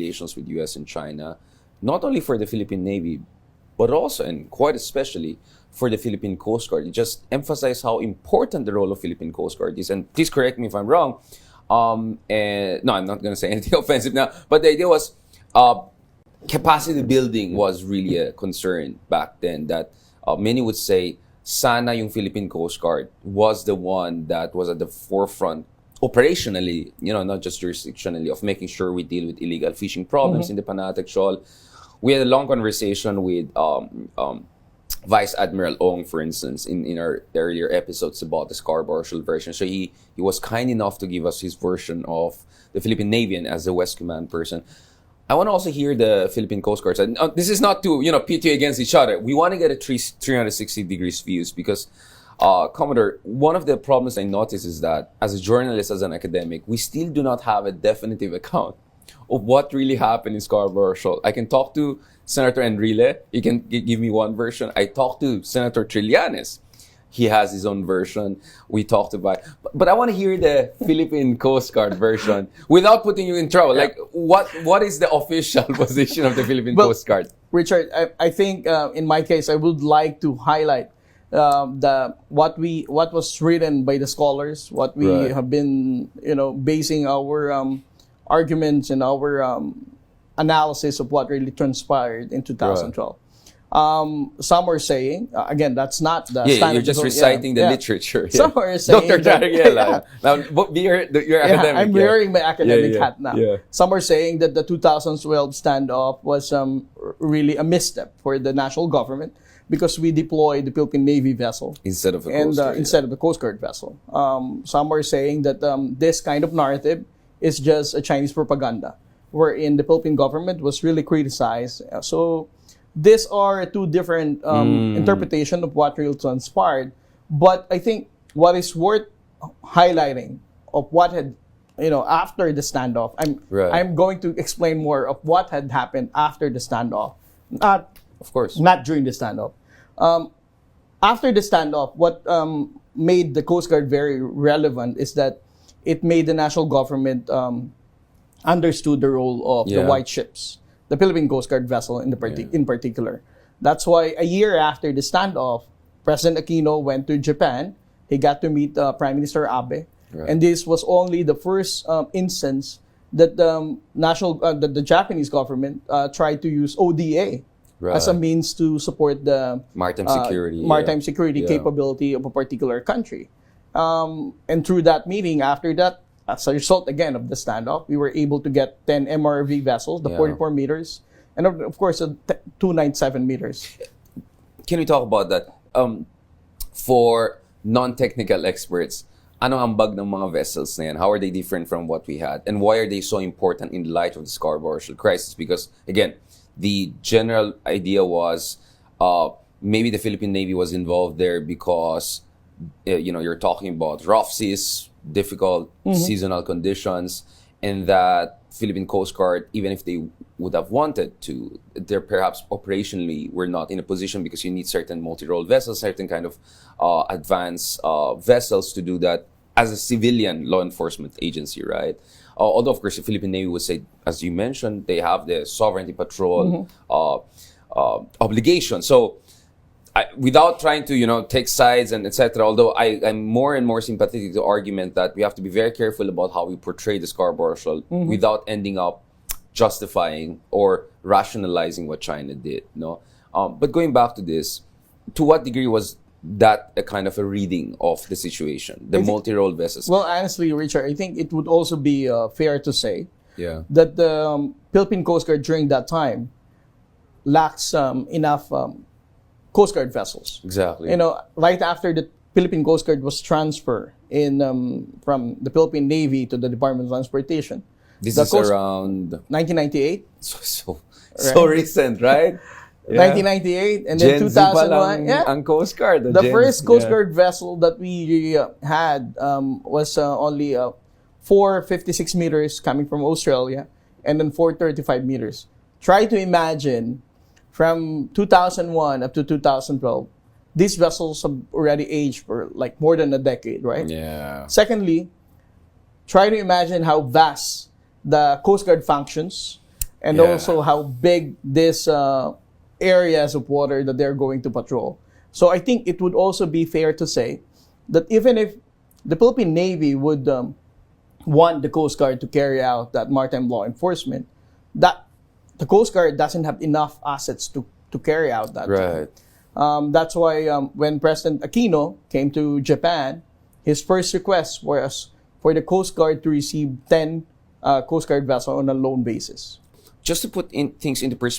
relations with U.S. and China, not only for the Philippine Navy, but also, and quite especially, for the Philippine Coast Guard. It just emphasized how important the role of Philippine Coast Guard is. And please correct me if I'm wrong. And no, I'm not going to say anything offensive now. But the idea was capacity building was really a concern back then. That many would say, sana yung Philippine Coast Guard was the one that was at the forefront operationally, not just jurisdictionally, of making sure we deal with illegal fishing problems in the Panatag Shoal. We had a long conversation with Vice Admiral Ong, for instance, in our earlier episodes about the Scarborough Shoal version. So he was kind enough to give us his version of the Philippine Navy and as the West Command person. I want to also hear the Philippine Coast Guard side. This is not to, pit you against each other. We want to get a 360 degrees views because, Commodore, one of the problems I notice is that as a journalist, as an academic, we still do not have a definitive account of what really happened in Scarborough Shoal. I can talk to Senator Enrile. He can give me one version. I talked to Senator Trillanes. He has his own version. We talked about, but I want to hear the Philippine Coast Guard version without putting you in trouble. Yeah. Like, what is the official position of the Philippine Coast Guard? Richard, I think in my case, I would like to highlight what was written by the scholars, what we have been, basing our arguments and our analysis of what really transpired in 2012. Some are saying, again, that's not the standard. You're just reciting the literature. Yeah. Some are saying... Dr. Dariela. Now, you're academic. I'm wearing my academic hat now. Yeah. Some are saying that the 2012 standoff was really a misstep for the national government because we deployed the Philippine Navy vessel instead of the Coast Guard vessel. Some are saying that this kind of narrative is just a Chinese propaganda, wherein the Philippine government was really criticized. So these are two different interpretations of what really transpired. But I think what is worth highlighting of what had, after the standoff, I'm going to explain more of what had happened after the standoff. Not during the standoff. After the standoff, what made the Coast Guard very relevant is that it made the national government understood the role of the white ships, the Philippine Coast Guard vessel in particular. That's why a year after the standoff, President Aquino went to Japan. He got to meet Prime Minister Abe. Right. And this was only the first instance that the Japanese government tried to use ODA as a means to support the maritime security capability of a particular country. And through that meeting, after that, as a result again of the standoff, we were able to get 10 MRV vessels, the 44 meters, and of course, 297 meters. Can we talk about that? For non-technical experts, ano ang bag ng mga vessels na yan? How are they different from what we had? And why are they so important in light of the Scarborough Shoal crisis? Because, again, the general idea was maybe the Philippine Navy was involved there because, you're talking about rough seas, difficult seasonal conditions, and that Philippine Coast Guard, even if they would have wanted to, they're perhaps operationally were not in a position because you need certain multi-role vessels, certain kind of advanced vessels to do that as a civilian law enforcement agency, right? Although, of course, the Philippine Navy would say, as you mentioned, they have the sovereignty patrol obligation. So, without trying to, take sides and etc., although I'm more and more sympathetic to the argument that we have to be very careful about how we portray the Scarborough Shoal without ending up justifying or rationalizing what China did. No, but going back to this, to what degree was that a kind of a reading of the situation, the multi-role vessels? Well, honestly, Richard, I think it would also be fair to say that the Philippine Coast Guard during that time lacks enough Coast Guard vessels. Exactly. Right after the Philippine Coast Guard was transferred from the Philippine Navy to the Department of Transportation. This is around 1998. So recent, right? 1998 and then 2001. Ang Coast Guard. The first Coast Guard vessel that we had was only 456 meters coming from Australia and then 435 meters. Try to imagine from 2001 up to 2012, these vessels have already aged for like more than a decade, right? Yeah. Secondly, try to imagine how vast the Coast Guard functions, and Yeah. also how big this areas of water that they're going to patrol. So I think it would also be fair to say that even if the Philippine Navy would want the Coast Guard to carry out that maritime law enforcement, that the Coast Guard doesn't have enough assets to carry out that job. Right. That's why when President Aquino came to Japan, his first request was for the Coast Guard to receive 10 Coast Guard vessels on a loan basis. Just to put things into perspective,